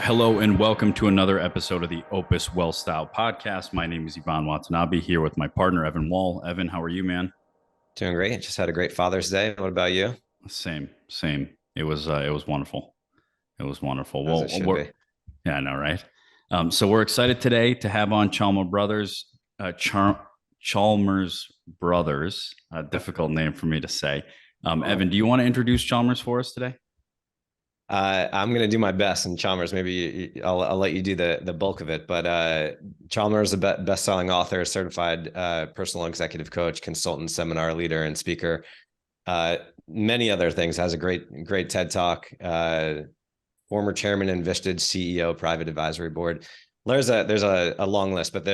Hello and welcome to another episode of the Opus Well Style podcast. My name is Iván Watanabe here with my partner, Evan Wohl. Evan, how are you, man? Doing great. Just had a great Father's Day. What about you? Same. It was wonderful. It was wonderful. As it should be. Yeah, I know, right? So we're excited today to have on Chalmers Brothers. A difficult name for me to say. Evan, do you want to introduce Chalmers for us today? I'm going to do my best, and Chalmers, maybe I'll let you do the bulk of it. But Chalmers, a best-selling author, certified personal executive coach, consultant, seminar leader, and speaker. Many other things. Has a great TED Talk. Former chairman and Vistage CEO, private advisory board. There's a long list, but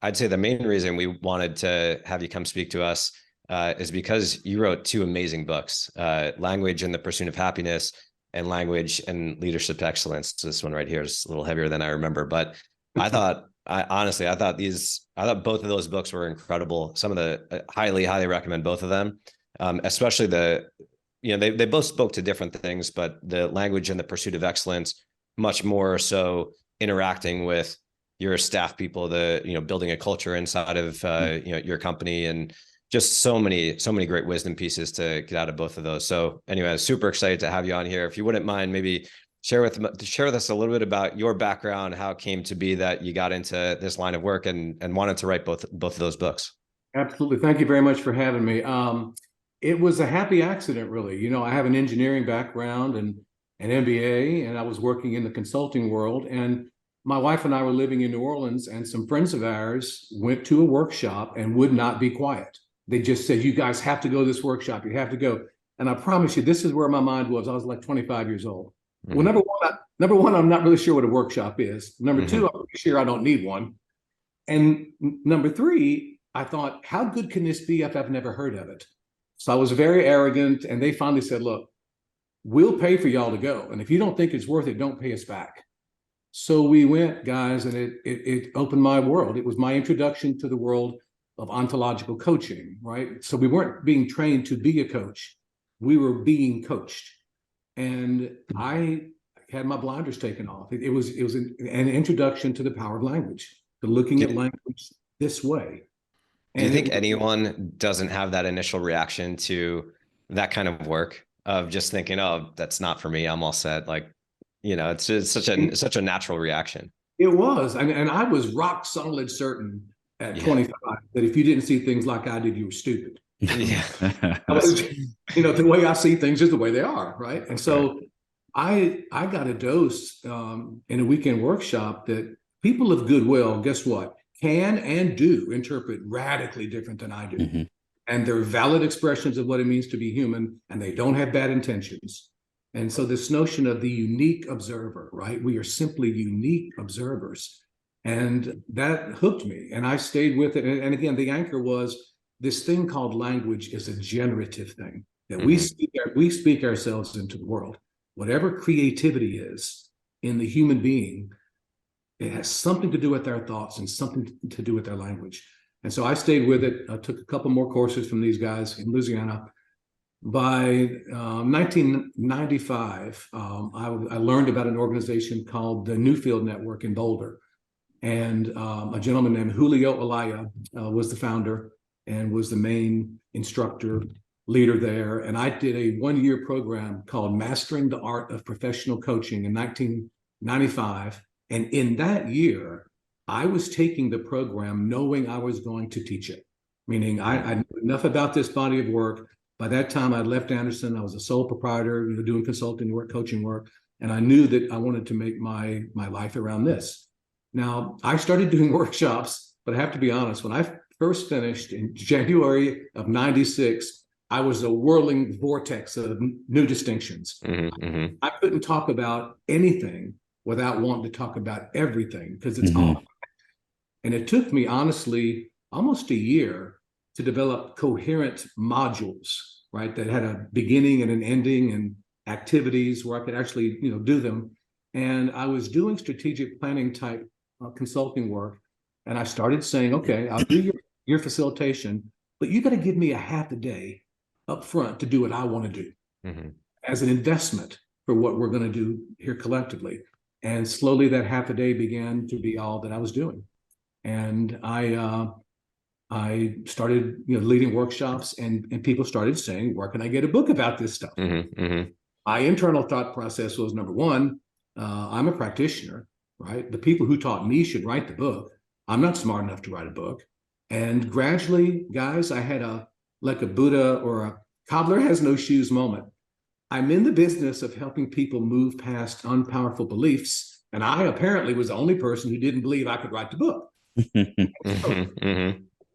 I'd say the main reason we wanted to have you come speak to us is because you wrote two amazing books, Language and the Pursuit of Happiness, and Language and Leadership Excellence. This one right here is a little heavier than I remember, but I thought both of those books were incredible. Some of the highly recommend both of them, especially they both spoke to different things, but the Language and the Pursuit of Excellence, much more so interacting with your staff people, building a culture inside of your company, and just so many great wisdom pieces to get out of both of those. So anyway, I'm super excited to have you on here. If you wouldn't mind, maybe share with us a little bit about your background, how it came to be that you got into this line of work and wanted to write both of those books. Absolutely. Thank you very much for having me. It was a happy accident, really. I have an engineering background and an MBA, and I was working in the consulting world. And my wife and I were living in New Orleans, and some friends of ours went to a workshop and would not be quiet. They just said, "You guys have to go to this workshop. You have to go." And I promise you, this is where my mind was. I was like 25 years old. Mm-hmm. Well, number one, I'm not really sure what a workshop is. Number two, I'm pretty sure I don't need one. And number three, I thought, how good can this be if I've never heard of it? So I was very arrogant, and they finally said, "Look, we'll pay for y'all to go. And if you don't think it's worth it, don't pay us back." So we went, guys, and it opened my world. It was my introduction to the world of ontological coaching, right? So we weren't being trained to be a coach. We were being coached. And I had my blinders taken off. It was an introduction to the power of language, to looking at language this way. Do you think anyone doesn't have that initial reaction to that kind of work of just thinking, "Oh, that's not for me. I'm all set." It's such a natural reaction. It was. And I was rock solid certain at 25 that if you didn't see things like I did, you were stupid. Yeah. The way I see things is the way they are, right? And so I got a dose in a weekend workshop that people of goodwill, guess what, can and do interpret radically different than I do. Mm-hmm. And they're valid expressions of what it means to be human, and they don't have bad intentions. And so this notion of the unique observer, right? We are simply unique observers. And that hooked me, and I stayed with it. And again, the anchor was this thing called language is a generative thing that we speak ourselves into the world. Whatever creativity is in the human being, it has something to do with our thoughts and something to do with our language. And so I stayed with it. I took a couple more courses from these guys in Louisiana. By 1995, I learned about an organization called the Newfield Network in Boulder. And a gentleman named Julio Olaya was the founder and was the main instructor leader there. And I did a one-year program called Mastering the Art of Professional Coaching in 1995. And in that year, I was taking the program knowing I was going to teach it, meaning I knew enough about this body of work. By that time, I'd left Anderson. I was a sole proprietor, doing consulting work, coaching work. And I knew that I wanted to make my life around this. Now, I started doing workshops, but I have to be honest, when I first finished in January of 96, I was a whirling vortex of new distinctions. Mm-hmm. I couldn't talk about anything without wanting to talk about everything because it's all. And it took me, honestly, almost a year to develop coherent modules, right, that had a beginning and an ending and activities where I could actually, do them. And I was doing strategic planning type consulting work. And I started saying, okay, I'll do your facilitation, but you got to give me a half a day up front to do what I want to do as an investment for what we're going to do here collectively. And slowly that half a day began to be all that I was doing. And I started, leading workshops, and people started saying, where can I get a book about this stuff? My internal thought process was, number one, I'm a practitioner, right? The people who taught me should write the book. I'm not smart enough to write a book. And gradually, guys, I had like a Buddha or a cobbler has no shoes moment. I'm in the business of helping people move past unpowerful beliefs. And I apparently was the only person who didn't believe I could write the book.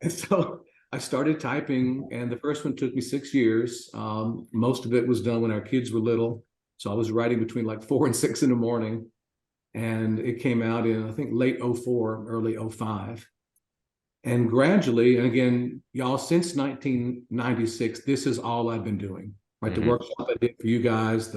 And so I started typing, and the first one took me 6 years. Most of it was done when our kids were little. So I was writing between like 4 and 6 in the morning. And it came out in, I think, late 04, early 05. And gradually, and again, y'all, since 1996, this is all I've been doing, right? The workshop I did for you guys,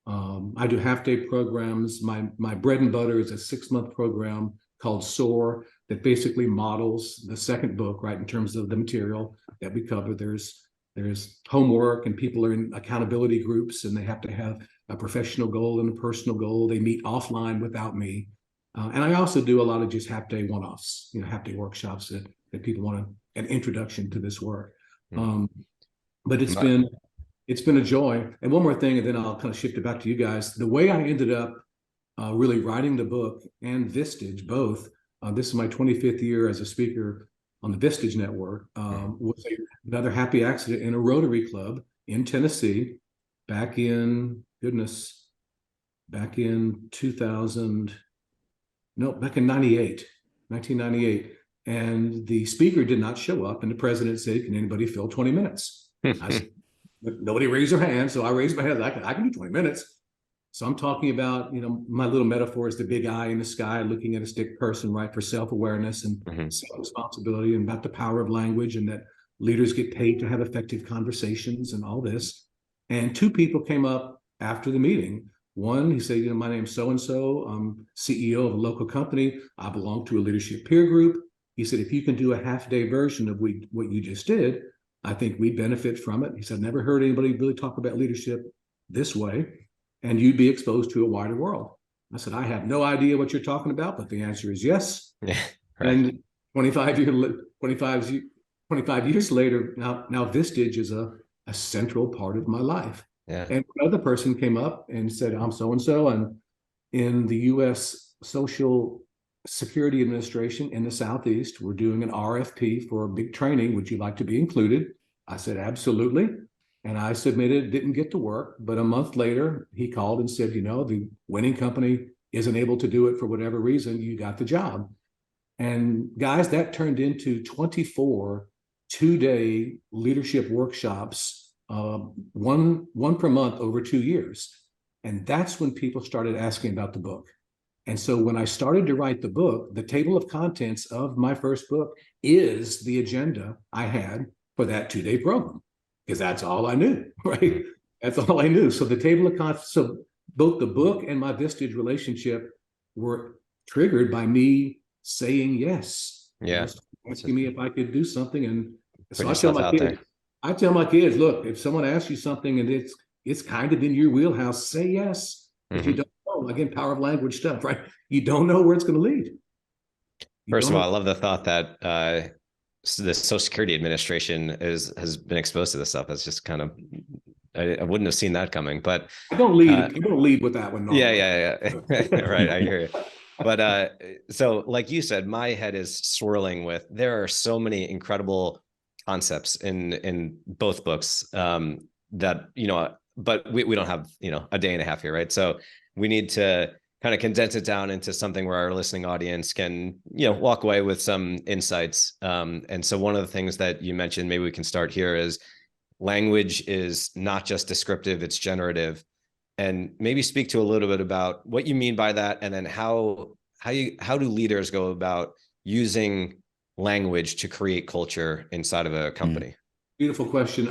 I do half-day programs. My bread and butter is a 6-month program called SOAR that basically models the second book, right, in terms of the material that we cover. There's homework, and people are in accountability groups, and they have to have a professional goal and a personal goal. They meet offline without me. And I also do a lot of just half-day one-offs, half-day workshops that people want an introduction to this work. But it's been a joy. And one more thing, and then I'll kind of shift it back to you guys. The way I ended up really writing the book and Vistage both, this is my 25th year as a speaker on the Vistage Network, was another happy accident in a Rotary Club in Tennessee back in 1998. And the speaker did not show up, and the president said, can anybody fill 20 minutes? I said, nobody raised their hand, so I raised my hand. I can do 20 minutes. So I'm talking about, my little metaphor is the big eye in the sky, looking at a stick person, right, for self-awareness and self-responsibility, and about the power of language, and that leaders get paid to have effective conversations and all this. And 2 people came up after the meeting. One, he said, my name's so-and-so. I'm CEO of a local company. I belong to a leadership peer group. He said, if you can do a half-day version of what you just did, I think we'd benefit from it. He said, I've never heard anybody really talk about leadership this way, and you'd be exposed to a wider world. I said, I have no idea what you're talking about, but the answer is yes. Yeah, right. And 25 years later, now Vistage is a central part of my life. Yeah. And another person came up and said, I'm so-and-so, and in the U.S. Social Security Administration in the Southeast, we're doing an RFP for a big training. Would you like to be included? I said, absolutely. And I submitted, didn't get to work, but a month later, he called and said, the winning company isn't able to do it for whatever reason, you got the job. And guys, that turned into 24 2-day leadership workshops, one per month over 2 years. And that's when people started asking about the book. And so when I started to write the book, the table of contents of my first book is the agenda I had for that 2-day program, because that's all I knew, right? That's all I knew. So the table of contents, so both the book and my Vistage relationship were triggered by me saying yes. Yeah. Asking me if I could do something. And so I tell my kids, look, if someone asks you something and it's kind of in your wheelhouse, say yes. If you don't know, again, power of language stuff, right? You don't know where it's going to lead. First of all, I love the thought that the Social Security Administration has been exposed to this stuff. That's just kind of, I wouldn't have seen that coming, but I don't lead with that one. Normally. Yeah. Right. I hear you. But so like you said, my head is swirling with, there are so many incredible concepts in both books that, but we don't have, a day and a half here. Right. So we need to kind of condense it down into something where our listening audience can, walk away with some insights. And so one of the things that you mentioned, maybe we can start here, is language is not just descriptive, it's generative. And maybe speak to a little bit about what you mean by that, and then how do leaders go about using language to create culture inside of a company? Beautiful question.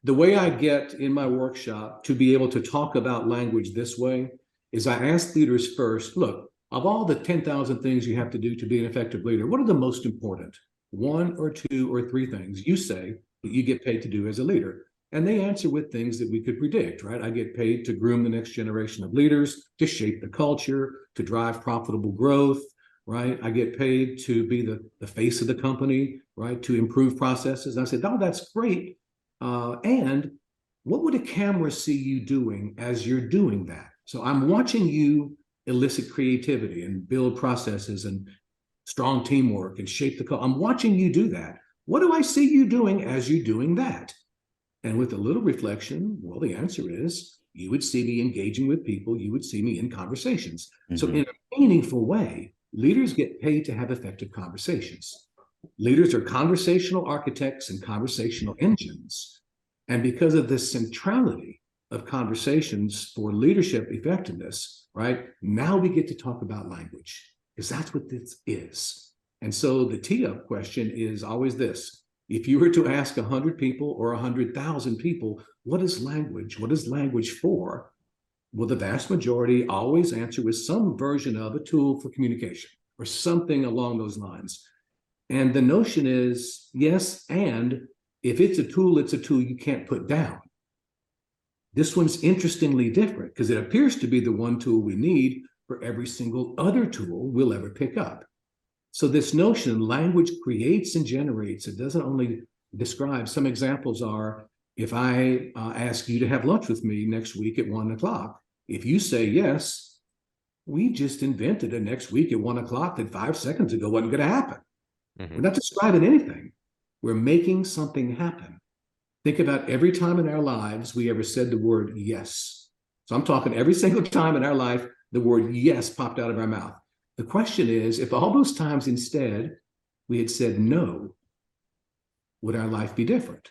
The way I get in my workshop to be able to talk about language this way is I ask leaders first, look, of all the 10,000 things you have to do to be an effective leader, what are the most important? 1 or 2 or 3 things you say that you get paid to do as a leader? And they answer with things that we could predict, right? I get paid to groom the next generation of leaders, to shape the culture, to drive profitable growth, right? I get paid to be the face of the company, right? To improve processes. And I said, oh, that's great. And what would a camera see you doing as you're doing that? So I'm watching you elicit creativity and build processes and strong teamwork and shape the culture. I'm watching you do that. What do I see you doing as you're doing that? And with a little reflection, well, the answer is you would see me engaging with people. You would see me in conversations. Mm-hmm. So in a meaningful way, leaders get paid to have effective conversations. Leaders are conversational architects and conversational engines. And because of the centrality of conversations for leadership effectiveness, right, now we get to talk about language, because that's what this is. And so the tee-up question is always this. If you were to ask 100 people or 100,000 people, what is language? What is language for? Well, the vast majority always answer with some version of a tool for communication or something along those lines. And the notion is, yes, and if it's a tool you can't put down. This one's interestingly different because it appears to be the one tool we need for every single other tool we'll ever pick up. So this notion, language creates and generates, it doesn't only describe. Some examples are, if I ask you to have lunch with me next week at 1 o'clock, if you say yes, we just invented a next week at 1 o'clock that 5 seconds ago wasn't going to happen. Mm-hmm. We're not describing anything. We're making something happen. Think about every time in our lives we ever said the word yes. So I'm talking every single time in our life, the word yes popped out of our mouth. The question is, if all those times instead we had said no, would our life be different?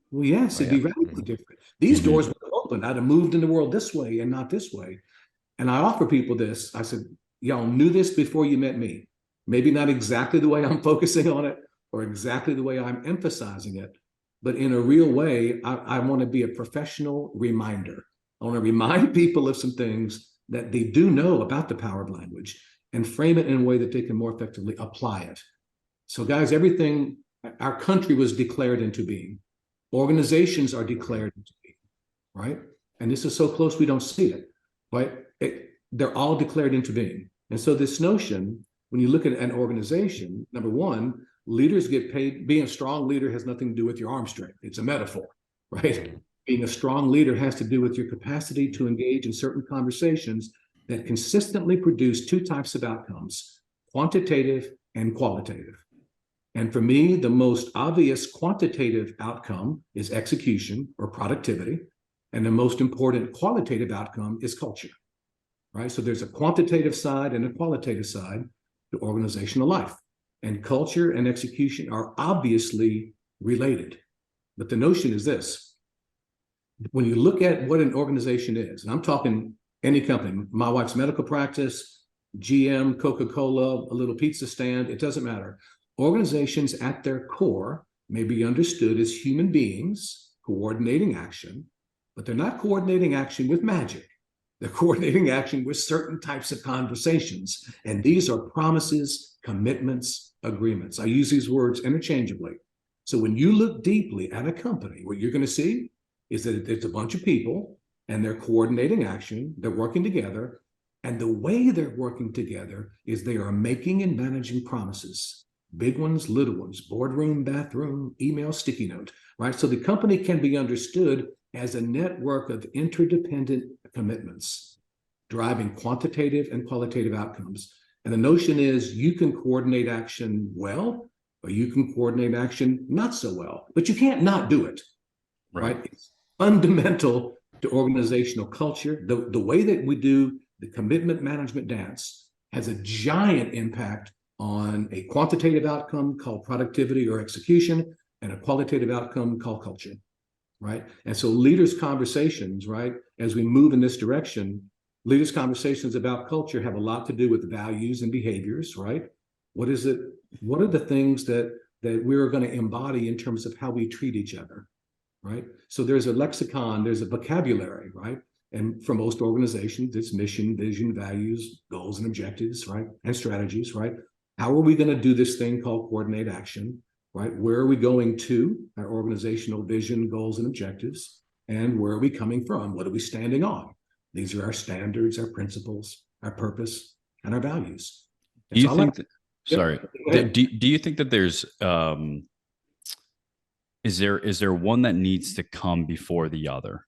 Well, yes, it'd be radically different. These doors would have opened. I'd have moved in the world this way and not this way. And I offer people this. I said, y'all knew this before you met me. Maybe not exactly the way I'm focusing on it or exactly the way I'm emphasizing it, but in a real way, I want to be a professional reminder. I want to remind people of some things that they do know about the power of language and frame it in a way that they can more effectively apply it. So guys, everything, our country was declared into being. Organizations are declared into being, right? And this is so close we don't see it, right? They're all declared into being. And so this notion, when you look at an organization, number one, leaders get paid. Being a strong leader has nothing to do with your arm strength. It's a metaphor, right? Being a strong leader has to do with your capacity to engage in certain conversations that consistently produce two types of outcomes, quantitative and qualitative. And for me, the most obvious quantitative outcome is execution or productivity. And the most important qualitative outcome is culture, right? So there's a quantitative side and a qualitative side to organizational life. And culture and execution are obviously related. But the notion is this. When you look at what an organization is, and I'm talking any company, my wife's medical practice, GM, Coca-Cola, a little pizza stand, it doesn't matter. Organizations at their core may be understood as human beings coordinating action, but they're not coordinating action with magic. They're coordinating action with certain types of conversations. And these are promises, commitments, agreements. I use these words interchangeably. So when you look deeply at a company, what you're going to see is that there's a bunch of people and they're coordinating action, they're working together, and the way they're working together is they are making and managing promises, big ones, little ones, boardroom, bathroom, email, sticky note, right? So the company can be understood as a network of interdependent commitments, driving quantitative and qualitative outcomes. And the notion is you can coordinate action well, or you can coordinate action not so well, but you can't not do it, right? It's fundamental to organizational culture. The way that we do the commitment management dance has a giant impact on a quantitative outcome called productivity or execution and a qualitative outcome called culture, right? And so leaders' conversations, right, as we move in this direction, leaders' conversations about culture have a lot to do with values and behaviors, right? What is it? What are the things that we're going to embody in terms of how we treat each other? Right? So there's a lexicon, there's a vocabulary, right? And for most organizations, it's mission, vision, values, goals and objectives, right? And strategies, right? How are we going to do this thing called coordinate action? right? Where are we going to, our organizational vision, goals, and objectives, and where are we coming from? What are we standing on? These are our standards, our principles, our purpose, and our values. Do you think that, Yep. sorry, do you think that there's, is there one that needs to come before the other?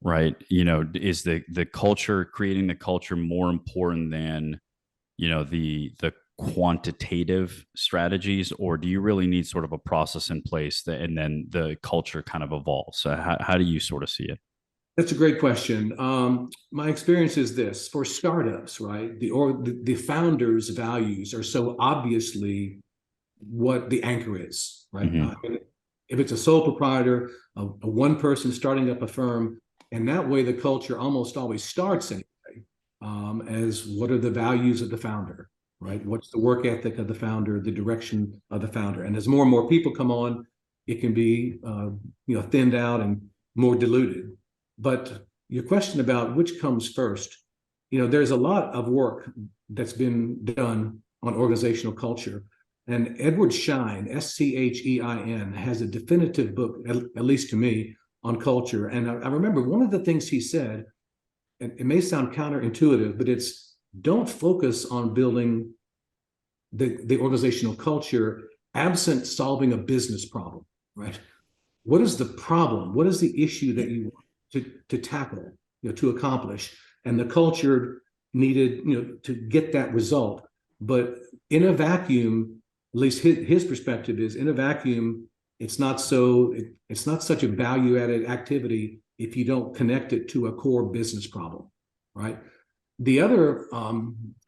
Right. Is the culture, creating the culture, more important than, the quantitative strategies, or do you really need sort of a process in place and then the culture kind of evolves? So how do you sort of see it? That's a great question. My experience is this: for startups, right? The founders' values are so obviously what the anchor is, right? Mm-hmm. If it's a sole proprietor, a one person starting up a firm, and that way the culture almost always starts anyway, as what are the values of the founder, right? What's the work ethic of the founder, the direction of the founder? And as more and more people come on, it can be thinned out and more diluted. But your question about which comes first, there's a lot of work that's been done on organizational culture. And Edward Schein, Schein, has a definitive book, at least to me, on culture. And I remember one of the things he said, and it may sound counterintuitive, but it's don't focus on building the organizational culture absent solving a business problem, right? What is the problem? What is the issue that you want to tackle, to accomplish? And the culture needed, to get that result. But in a vacuum, at least his perspective is, in a vacuum, it's not such a value-added activity if you don't connect it to a core business problem, right? The other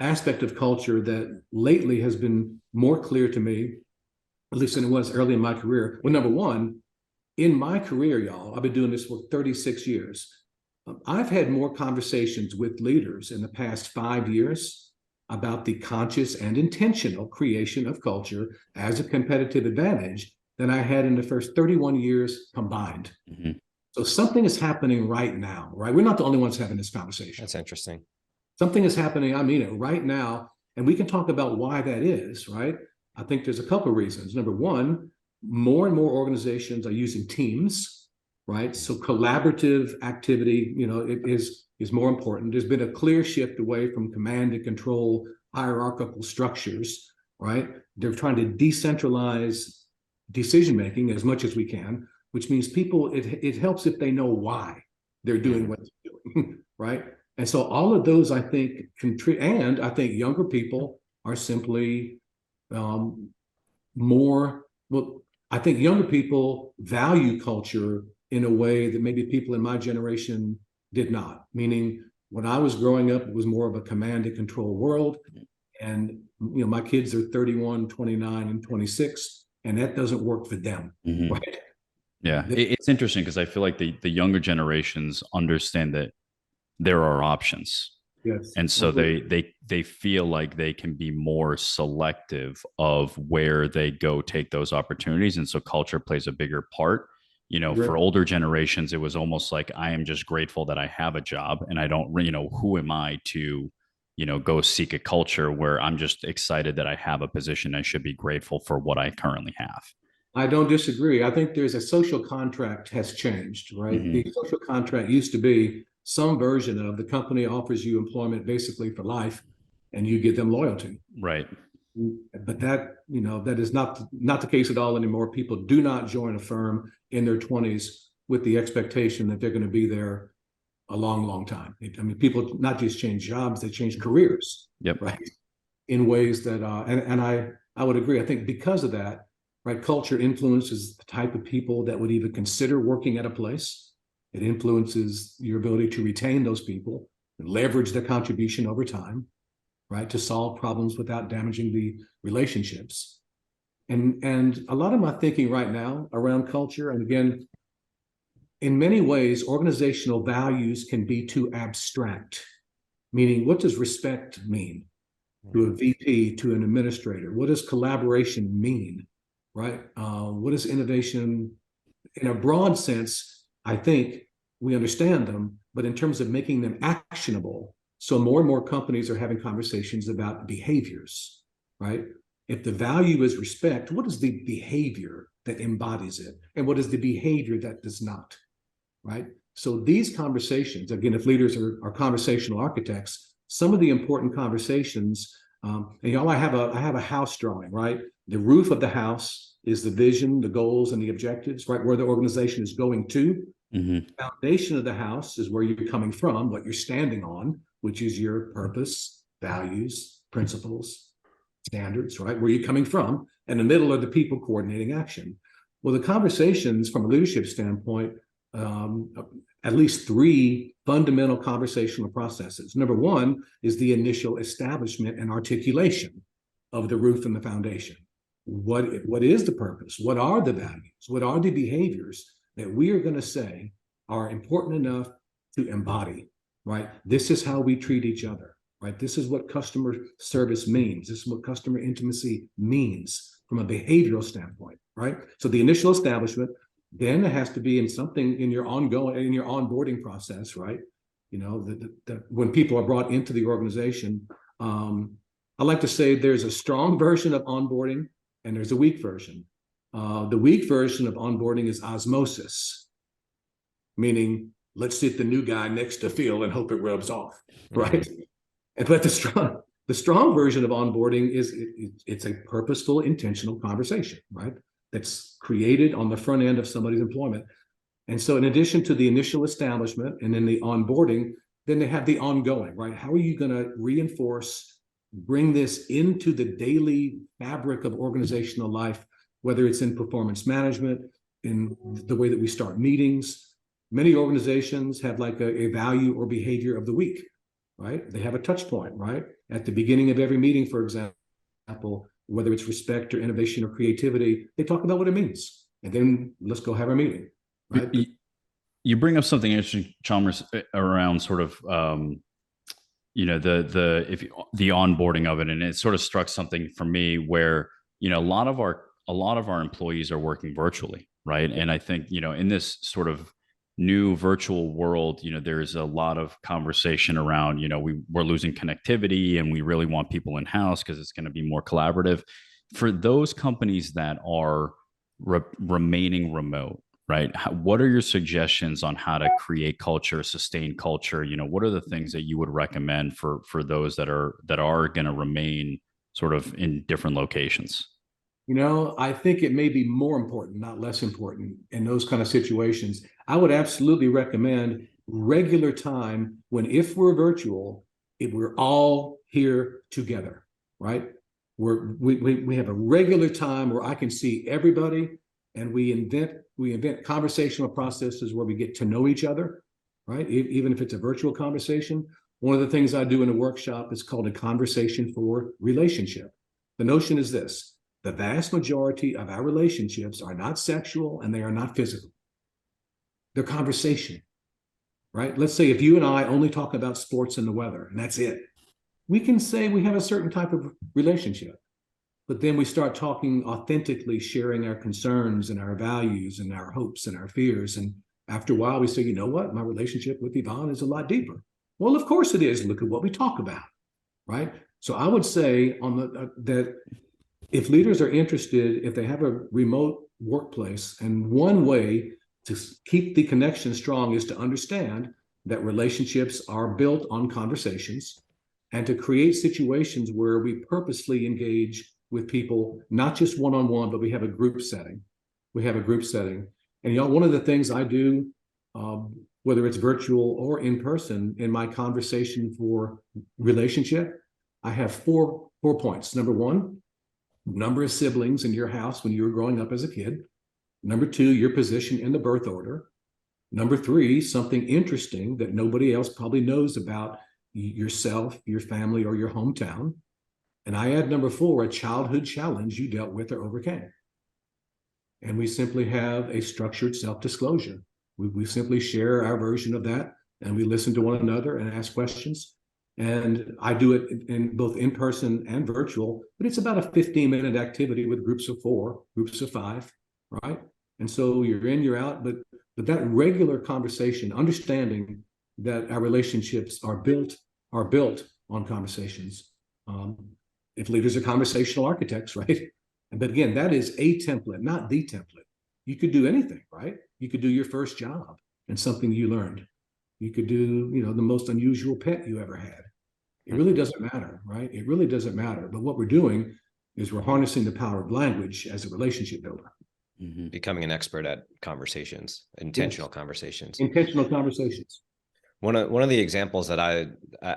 aspect of culture that lately has been more clear to me, at least than it was early in my career, well, number one, in my career, y'all, I've been doing this for 36 years. I've had more conversations with leaders in the past 5 years about the conscious and intentional creation of culture as a competitive advantage than I had in the first 31 years combined. Mm-hmm. So something is happening right now, right? We're not the only ones having this conversation. That's interesting. Something is happening, I mean it, right now, and we can talk about why that is, right? I think there's a couple of reasons. Number one, more and more organizations are using teams, right? So collaborative activity, it is more important. There's been a clear shift away from command and control hierarchical structures, right? They're trying to decentralize decision-making as much as we can, which means people, it helps if they know why they're doing what they're doing, right? And so all of those, I think, and I think younger people are simply I think younger people value culture in a way that maybe people in my generation did not. Meaning, when I was growing up, it was more of a command and control world. And, my kids are 31, 29, and 26, and that doesn't work for them, Mm-hmm. right? Yeah, it's interesting because I feel like the younger generations understand that there are options. Yes. And so they feel like they can be more selective of where they go take those opportunities. And so culture plays a bigger part. For older generations, it was almost like, I am just grateful that I have a job, and I don't, who am I to, go seek a culture where I'm just excited that I have a position. I should be grateful for what I currently have. I don't disagree. I think there's a social contract has changed, right? Mm-hmm. The social contract used to be some version of the company offers you employment basically for life, and you give them loyalty. Right. But that, that is not the case at all anymore. People do not join a firm in their 20s with the expectation that they're going to be there a long, long time. I mean, people not just change jobs, they change careers. Yep. Right. In ways that, and I would agree. I think because of that, right, culture influences the type of people that would even consider working at a place. It influences your ability to retain those people and leverage their contribution over time, right, to solve problems without damaging the relationships. And a lot of my thinking right now around culture, and again, in many ways, organizational values can be too abstract, meaning, what does respect mean to a VP, to an administrator? What does collaboration mean, right? What is innovation? In a broad sense, I think we understand them, but in terms of making them actionable, so more and more companies are having conversations about behaviors, right? If the value is respect, what is the behavior that embodies it? And what is the behavior that does not, right? So these conversations, again, if leaders are conversational architects, some of the important conversations, and y'all, I have a house drawing, right? The roof of the house is the vision, the goals, and the objectives, right? Where the organization is going to. Mm-hmm. Foundation of the house is where you're coming from, what you're standing on, which is your purpose, values, principles, standards, right? Where you're coming from. And the middle are the people coordinating action. Well, the conversations from a leadership standpoint, at least three fundamental conversational processes. Number one is the initial establishment and articulation of the roof and the foundation. What is the purpose? What are the values? What are the behaviors that we are going to say are important enough to embody, right? This is how we treat each other, right? This is what customer service means. This is what customer intimacy means from a behavioral standpoint, right? So the initial establishment, then it has to be in something in your onboarding process, right? You know, when people are brought into the organization, I like to say there's a strong version of onboarding and there's a weak version. The weak version of onboarding is osmosis, meaning let's sit the new guy next to Phil and hope it rubs off, right? But the strong version of onboarding is it's a purposeful, intentional conversation, right? That's created on the front end of somebody's employment. And so in addition to the initial establishment and then the onboarding, then they have the ongoing, right? How are you going to reinforce, bring this into the daily fabric of organizational life, whether it's in performance management, in the way that we start meetings. Many organizations have like a value or behavior of the week, right? They have a touch point, right? At the beginning of every meeting, for example, whether it's respect or innovation or creativity, they talk about what it means. And then let's go have our meeting, right? You bring up something interesting, Chalmers, around sort of, the onboarding of it. And it sort of struck something for me where, a lot of our employees are working virtually, right? And I think, in this sort of new virtual world, there's a lot of conversation around, we're losing connectivity and we really want people in house because it's going to be more collaborative. For those companies that are remaining remote, right? What are your suggestions on how to create culture, sustain culture? What are the things that you would recommend for those that are going to remain sort of in different locations? I think it may be more important, not less important in those kind of situations. I would absolutely recommend regular time when, if we're virtual, if we're all here together, right? We have a regular time where I can see everybody and we invent conversational processes where we get to know each other, right? Even if it's a virtual conversation. One of the things I do in a workshop is called a conversation for relationship. The notion is this: the vast majority of our relationships are not sexual and they are not physical. They're conversation, right? Let's say if you and I only talk about sports and the weather, and that's it. We can say we have a certain type of relationship, but then we start talking authentically, sharing our concerns and our values and our hopes and our fears. And after a while, we say, you know what? My relationship with Iván is a lot deeper. Well, of course it is. Look at what we talk about, right? So I would say that if leaders are interested, if they have a remote workplace, and one way to keep the connection strong is to understand that relationships are built on conversations, and to create situations where we purposely engage with people, not just one-on-one, but we have a group setting. And y'all, one of the things I do, whether it's virtual or in person, in my conversation for relationship, I have four points. Number one, number of siblings in your house when you were growing up as a kid. Number two, your position in the birth order. Number three, something interesting that nobody else probably knows about yourself, your family, or your hometown. And I add number four, a childhood challenge you dealt with or overcame. And we simply have a structured self-disclosure. We simply share our version of that, and we listen to one another and ask questions. And I do it in both in person and virtual, but it's about a 15-minute activity with groups of 4, groups of 5, right? And so you're in, you're out, but that regular conversation, understanding that our relationships are built on conversations. if leaders are conversational architects, right? But again, that is a template, not the template. You could do anything, right? You could do your first job and something you learned. You could do, the most unusual pet you ever had. It really doesn't matter, right? It really doesn't matter. But what we're doing is we're harnessing the power of language as a relationship builder. Mm-hmm. Becoming an expert at conversations, intentional conversations. Intentional conversations. One of the examples that I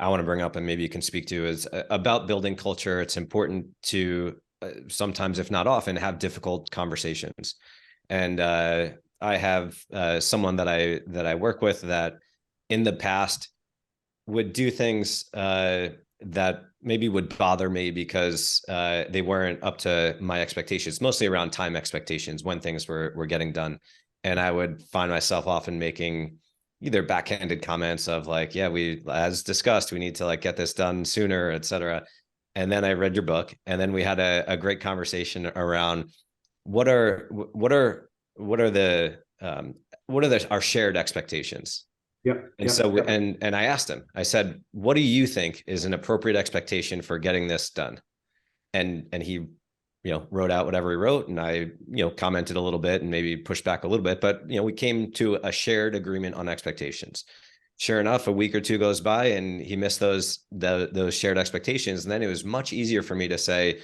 want to bring up, and maybe you can speak to, is about building culture. It's important to sometimes, if not often, have difficult conversations. And I have someone that I work with that in the past would do things that maybe would bother me because they weren't up to my expectations, mostly around time expectations, when things were getting done. And I would find myself often making either backhanded comments of like, yeah, as discussed, we need to like get this done sooner, et cetera. And then I read your book, and then we had a great conversation around what are our shared expectations. Yep. And so, and I asked him, I said, what do you think is an appropriate expectation for getting this done? And he, wrote out whatever he wrote, and I, commented a little bit and maybe pushed back a little bit, but, we came to a shared agreement on expectations. Sure enough, a week or two goes by and he missed those shared expectations. And then it was much easier for me to say,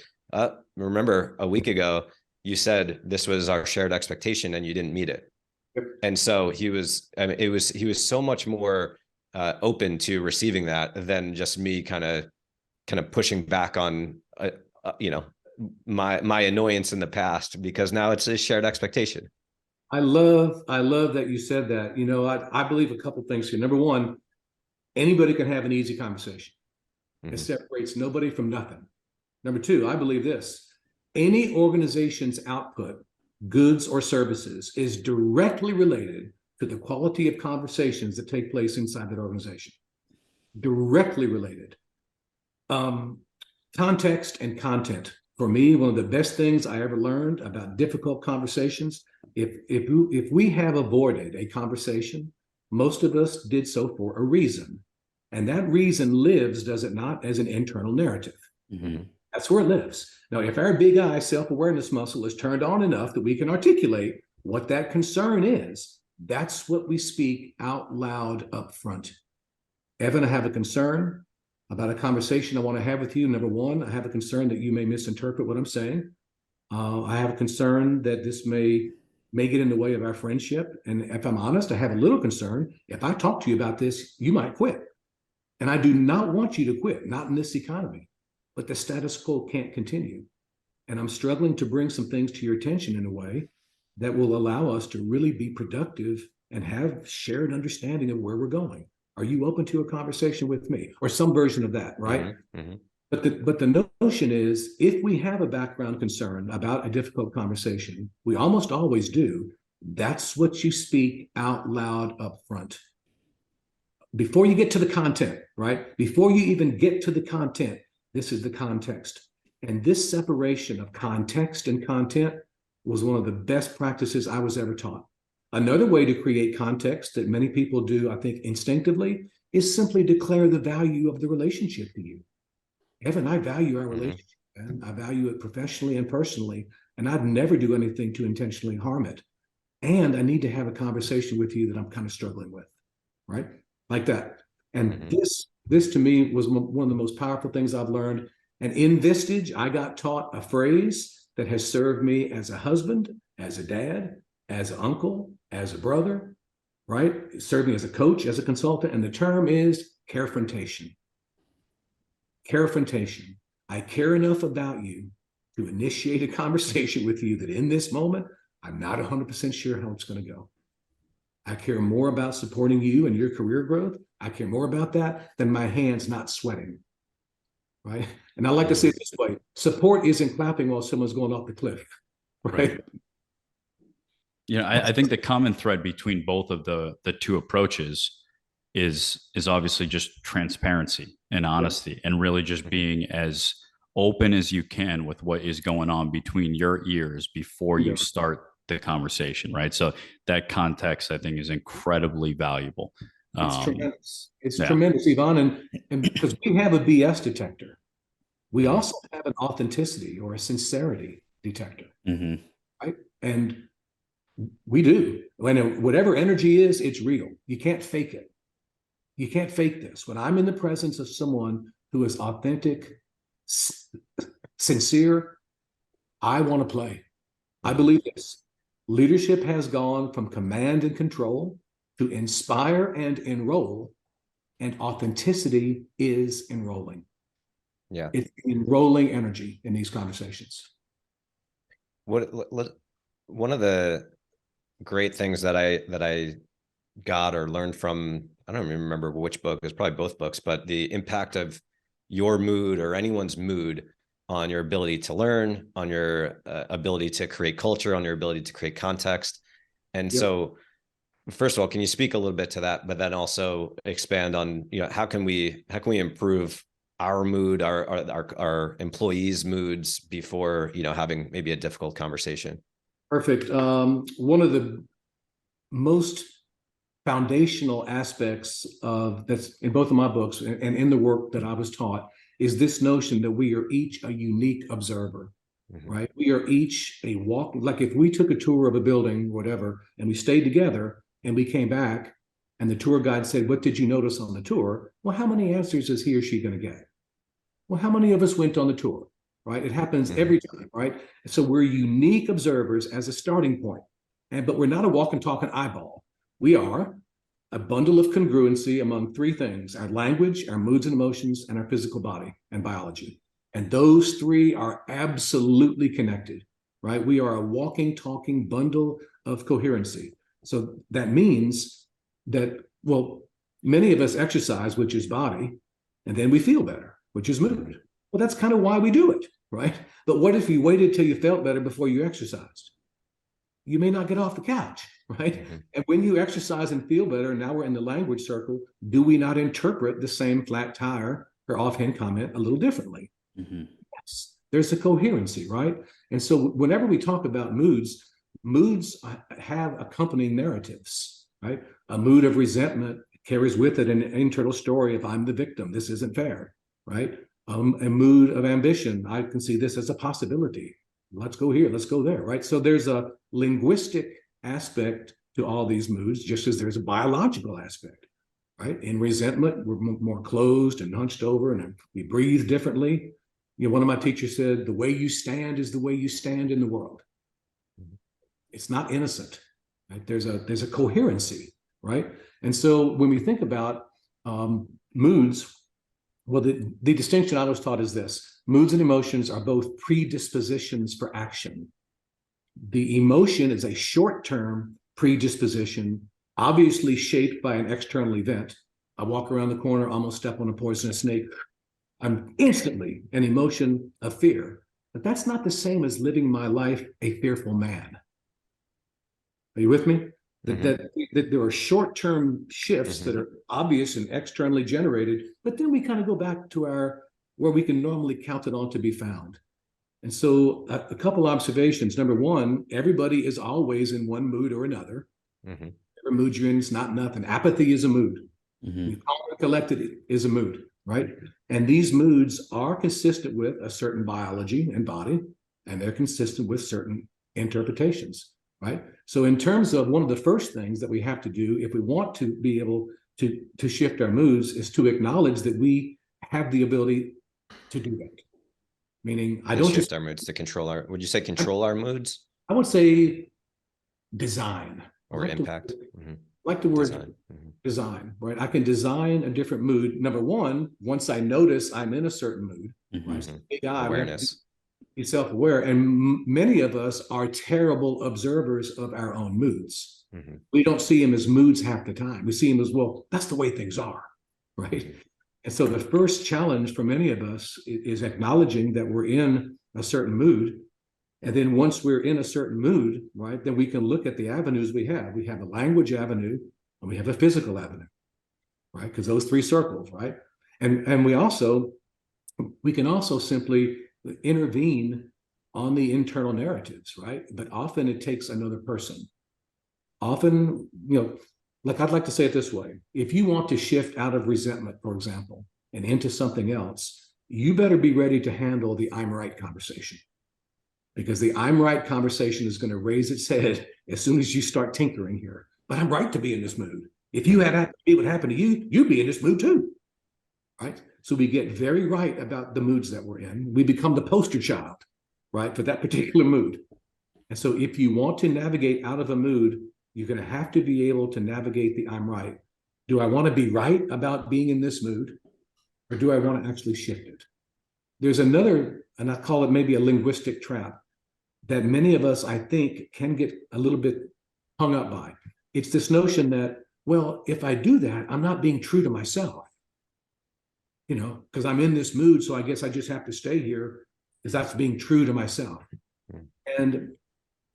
remember a week ago, you said this was our shared expectation and you didn't meet it. And so he was so much more open to receiving that than just me kind of pushing back on, my annoyance in the past, because now it's a shared expectation. I love that you said that. I believe a couple of things here. Number one, anybody can have an easy conversation. Mm-hmm. It separates nobody from nothing. Number two, I believe this: any organization's output, goods or services, is directly related to the quality of conversations that take place inside that organization. Directly related. Context and content. For me, one of the best things I ever learned about difficult conversations, if we have avoided a conversation, most of us did so for a reason. And that reason lives, does it not, as an internal narrative. Mm-hmm. That's where it lives. Now, if our big I self-awareness muscle is turned on enough that we can articulate what that concern is, that's what we speak out loud up front. Evan, I have a concern about a conversation I want to have with you. Number one, I have a concern that you may misinterpret what I'm saying. I have a concern that this may get in the way of our friendship. And if I'm honest, I have a little concern. If I talk to you about this, you might quit. And I do not want you to quit, not in this economy. But the status quo can't continue. And I'm struggling to bring some things to your attention in a way that will allow us to really be productive and have shared understanding of where we're going. Are you open to a conversation with me, or some version of that, right? Mm-hmm. Mm-hmm. But the notion is, if we have a background concern about a difficult conversation, we almost always do, that's what you speak out loud up front. Before you get to the content, right? Before you even get to the content, this is the context. And this separation of context and content was one of the best practices I was ever taught. Another way to create context that many people do, I think, instinctively, is simply declare the value of the relationship to you. Evan, I value our relationship, and I value it professionally and personally, and I'd never do anything to intentionally harm it. And I need to have a conversation with you that I'm kind of struggling with, right? Like that. And this to me was one of the most powerful things I've learned. And in Vistage, I got taught a phrase that has served me as a husband, as a dad, as an uncle, as a brother, right? It served me as a coach, as a consultant. And the term is carefrontation. Carefrontation. I care enough about you to initiate a conversation with you that in this moment, I'm not 100% sure how it's going to go. I care more about supporting you and your career growth. I care more about that than my hands not sweating, right? And I like to say it this way: support isn't clapping while someone's going off the cliff, right? I think the common thread between both of the two approaches is obviously just transparency and honesty, and really just being as open as you can with what is going on between your ears before you start the conversation, right? So that context, I think, is incredibly valuable. It's tremendous. It's tremendous, Iván. And because we have a BS detector, We also have an authenticity or a sincerity detector, right? And we do. When whatever energy is, it's real. You can't fake it. You can't fake this. When I'm in the presence of someone who is authentic, sincere, I want to play. I believe this. Leadership has gone from command and control to inspire and enroll, and authenticity is enrolling. Yeah. It's enrolling energy in these conversations. One of the great things that I got or learned from, I don't even remember which book, it was probably both books, but the impact of your mood or anyone's mood on your ability to learn, on your ability to create culture, on your ability to create context. And so first of all, can you speak a little bit to that, but then also expand on, how can we improve our mood, our employees' moods before, having maybe a difficult conversation? Perfect. One of the most foundational aspects of that's in both of my books and in the work that I was taught is this notion that we are each a unique observer, right? We are each a walk, like if we took a tour of a building, whatever, and we stayed together and we came back and the tour guide said, "What did you notice on the tour?" Well, how many answers is he or she going to get? Well, how many of us went on the tour, right? It happens every time, right? So we're unique observers as a starting point. But we're not a walk and talking eyeball. We are a bundle of congruency among three things: our language, our moods and emotions, and our physical body and biology. And those three are absolutely connected, right? We are a walking, talking bundle of coherency. So that means that, well, many of us exercise, which is body, and then we feel better, which is mood. Well, that's kind of why we do it, right? But what if you waited till you felt better before you exercised? You may not get off the couch, right? And when you exercise and feel better, now we're in the language circle, do we not interpret the same flat tire or offhand comment a little differently? Yes, there's a coherency, right? And so whenever we talk about moods have accompanying narratives, right? A mood of resentment carries with it an internal story of I'm the victim, this isn't fair, right? A mood of ambition, I can see this as a possibility. Let's go here, let's go there, right? So there's a linguistic aspect to all these moods, just as there's a biological aspect, right? In resentment, we're more closed and hunched over, and we breathe differently. One of my teachers said, the way you stand is the way you stand in the world. It's not innocent, right? There's a coherency, right? And so when we think about moods, well, the distinction I was taught is this: moods and emotions are both predispositions for action. The emotion is a short-term predisposition, obviously shaped by an external event. I walk around the corner, almost step on a poisonous snake. I'm instantly an emotion of fear. But that's not the same as living my life a fearful man. Are you with me? That there are short-term shifts that are obvious and externally generated, but then we kind of go back to where we can normally count it on to be found. And so a couple observations. Number one, everybody is always in one mood or another. Whatever mood you're in, it's not nothing. Apathy is a mood. You calm and collected is a mood, right? And these moods are consistent with a certain biology and body, and they're consistent with certain interpretations, right? So in terms of one of the first things that we have to do if we want to be able to shift our moods is to acknowledge that we have the ability to do that. Meaning, I don't shift our moods to control our. Would you say control our moods? I would say design or impact. Like the word design, right? I can design a different mood. Number one, once I notice I'm in a certain mood, right? Awareness. Be self-aware. And many of us are terrible observers of our own moods. We don't see them as moods half the time. We see them as, well, that's the way things are, right? And so the first challenge for many of us is acknowledging that we're in a certain mood. And then once we're in a certain mood, right, then we can look at the avenues we have. We have a language avenue and we have a physical avenue, right? Because those three circles, right? And we can also simply intervene on the internal narratives, right? But often it takes another person. Often, like I'd like to say it this way: if you want to shift out of resentment, for example, and into something else, you better be ready to handle the I'm right conversation, because the I'm right conversation is going to raise its head as soon as you start tinkering here. But I'm right to be in this mood. If you had it would happen to you, you'd be in this mood too, right? So we get very right about the moods that we're in. We become the poster child, right, for that particular mood. And so if you want to navigate out of a mood, you're going to have to be able to navigate the I'm right. Do I want to be right about being in this mood, or do I want to actually shift it? There's another, and I call it maybe a linguistic trap, that many of us, I think, can get a little bit hung up by. It's this notion that, well, if I do that, I'm not being true to myself, because I'm in this mood, so I guess I just have to stay here, because that's being true to myself. And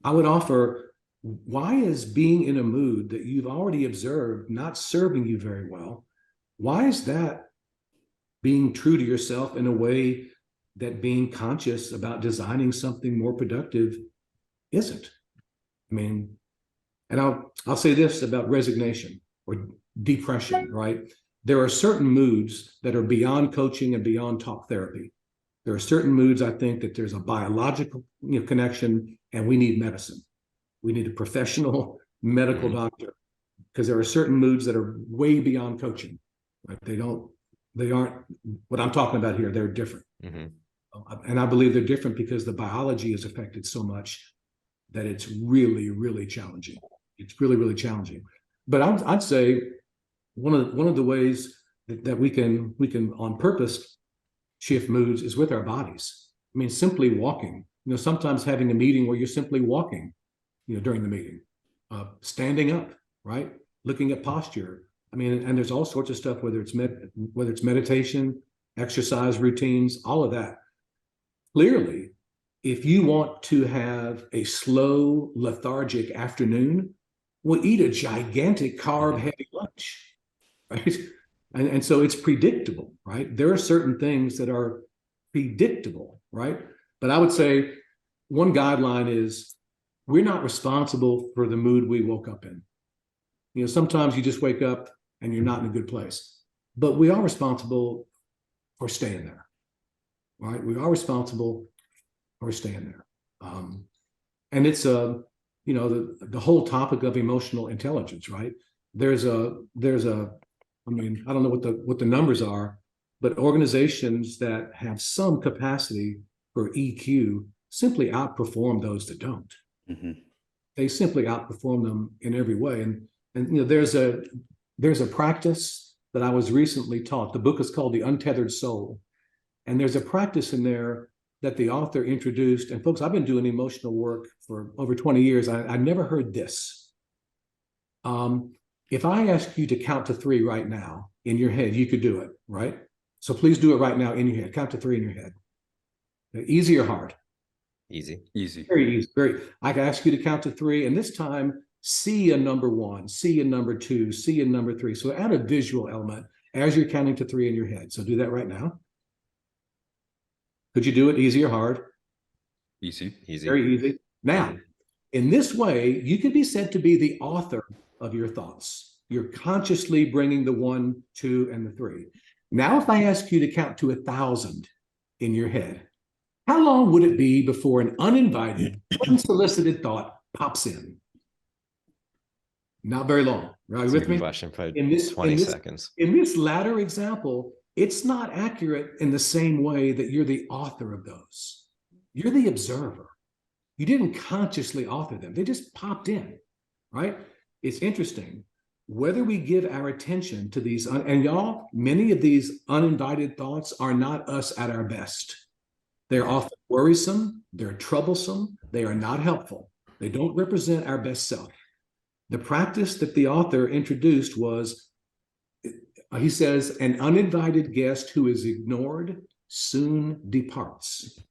I would offer, why is being in a mood that you've already observed not serving you very well? Why is that being true to yourself in a way that being conscious about designing something more productive isn't? I mean, and I'll say this about resignation or depression, right? There are certain moods that are beyond coaching and beyond talk therapy. There are certain moods, I think, that there's a biological connection, and we need medicine. We need a professional medical doctor, because there are certain moods that are way beyond coaching. Right? They aren't what I'm talking about here. They're different. And I believe they're different because the biology is affected so much that it's really, really challenging. It's really, really challenging. But I'd say one of the ways that we can on purpose shift moods is with our bodies. I mean, simply walking. Sometimes having a meeting where you're simply walking, during the meeting, standing up, right? Looking at posture. I mean, and there's all sorts of stuff, whether it's meditation, exercise routines, all of that. Clearly, if you want to have a slow, lethargic afternoon, well, eat a gigantic carb-heavy lunch, right? And so it's predictable, right? There are certain things that are predictable, right? But I would say one guideline is we're not responsible for the mood we woke up in. Sometimes you just wake up and you're not in a good place, but we are responsible for staying there, right? We are responsible for staying there. And it's the whole topic of emotional intelligence, right? There's a I mean, I don't know what the numbers are, but organizations that have some capacity for EQ simply outperform those that don't. They simply outperform them in every way. And there's a practice that I was recently taught. The book is called The Untethered Soul. And there's a practice in there that the author introduced. And folks, I've been doing emotional work for over 20 years. I never heard this. If I ask you to count to 3 right now in your head, you could do it, right? So please do it right now in your head. Count to 3 in your head. Easy or hard? Easy. Very easy. I can ask you to count to 3, and this time see a number 1, see a number 2, see a number 3. So add a visual element as you're counting to 3 in your head. So do that right now. Could you do it easy or hard? Easy. Very easy. Now, in this way, you can be said to be the author of your thoughts. You're consciously bringing the 1, 2, and the 3. Now, if I ask you to count to 1,000 in your head, how long would it be before an uninvited, unsolicited thought pops in? Not very long. Are you with me? Question, probably 20 seconds. In this latter example, it's not accurate in the same way that you're the author of those. You're the observer. You didn't consciously author them. They just popped in, right? It's interesting. Whether we give our attention to these, and y'all, many of these uninvited thoughts are not us at our best. They're often worrisome, they're troublesome, they are not helpful. They don't represent our best self. The practice that the author introduced was, he says, an uninvited guest who is ignored soon departs.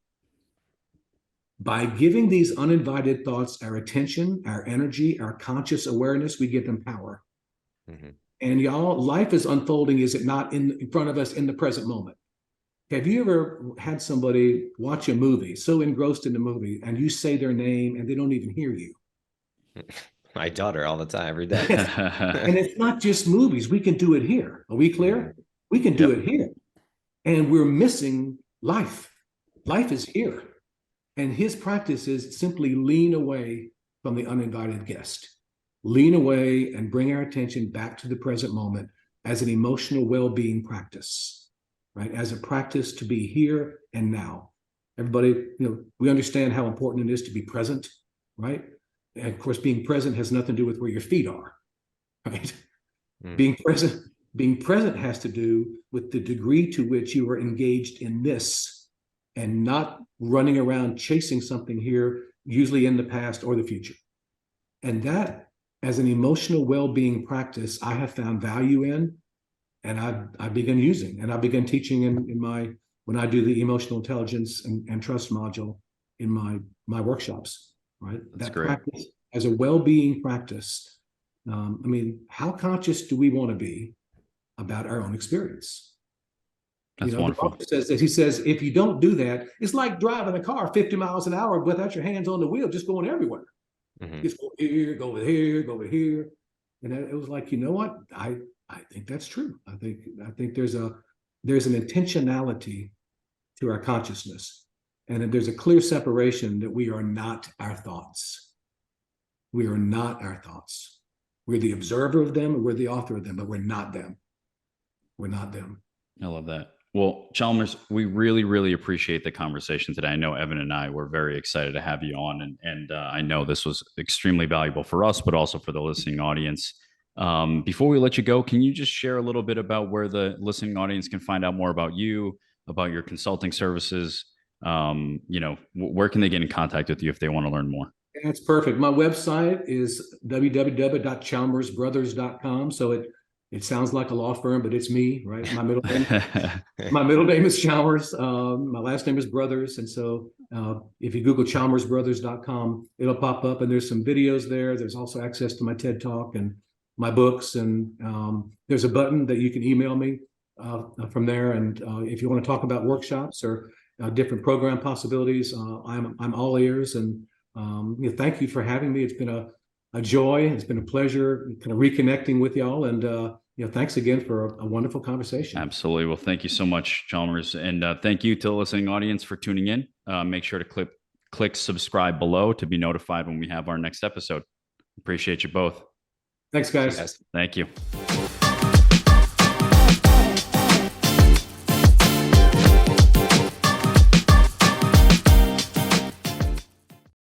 By giving these uninvited thoughts our attention, our energy, our conscious awareness, we give them power. And y'all, life is unfolding, is it not, in front of us in the present moment? Have you ever had somebody watch a movie, so engrossed in the movie, and you say their name and they don't even hear you? My daughter all the time, every day. And it's not just movies. We can do it here. Are we clear? We can do it here. and we're missing life. Life is here. And his practice is simply lean away from the uninvited guest. Lean away and bring our attention back to the present moment as an emotional well-being practice, right? As a practice to be here and now. Everybody, we understand how important it is to be present, right? And of course, being present has nothing to do with where your feet are, right? Being present has to do with the degree to which you are engaged in this and not running around chasing something here, usually in the past or the future. And that, as an emotional well-being practice, I have found value in, and I've begun using, and I've begun teaching when I do the emotional intelligence and trust module in my workshops, right? That's that great. Practice as a well-being practice. How conscious do we want to be about our own experience? That's wonderful. He says, if you don't do that, it's like driving a car 50 miles an hour without your hands on the wheel, just going everywhere. Just go here, go over here, go over here. And it was like, you know what? I think that's true. I think there's an intentionality to our consciousness. And there's a clear separation that we are not our thoughts. We are not our thoughts. We're the observer of them, or we're the author of them, but we're not them. We're not them. I love that. Well, Chalmers, we really, really appreciate the conversation today. I know Evan and I were very excited to have you on, and I know this was extremely valuable for us, but also for the listening audience. Before we let you go, can you just share a little bit about where the listening audience can find out more about you, about your consulting services? Where can they get in contact with you if they want to learn more? That's perfect. My website is www.chalmersbrothers.com. So it sounds like a law firm, but it's me, right? My middle name is Chalmers. My last name is Brothers. And so if you Google chalmersbrothers.com, it'll pop up, and there's some videos there. There's also access to my TED Talk and my books. And there's a button that you can email me from there. And if you want to talk about workshops or different program possibilities, I'm all ears. And thank you for having me. It's been a joy. It's been a pleasure kind of reconnecting with y'all. And thanks again for a wonderful conversation. Absolutely. Well, thank you so much, Chalmers. And thank you to the listening audience for tuning in. Make sure to click subscribe below to be notified when we have our next episode. Appreciate you both. Thanks, guys. Thank you.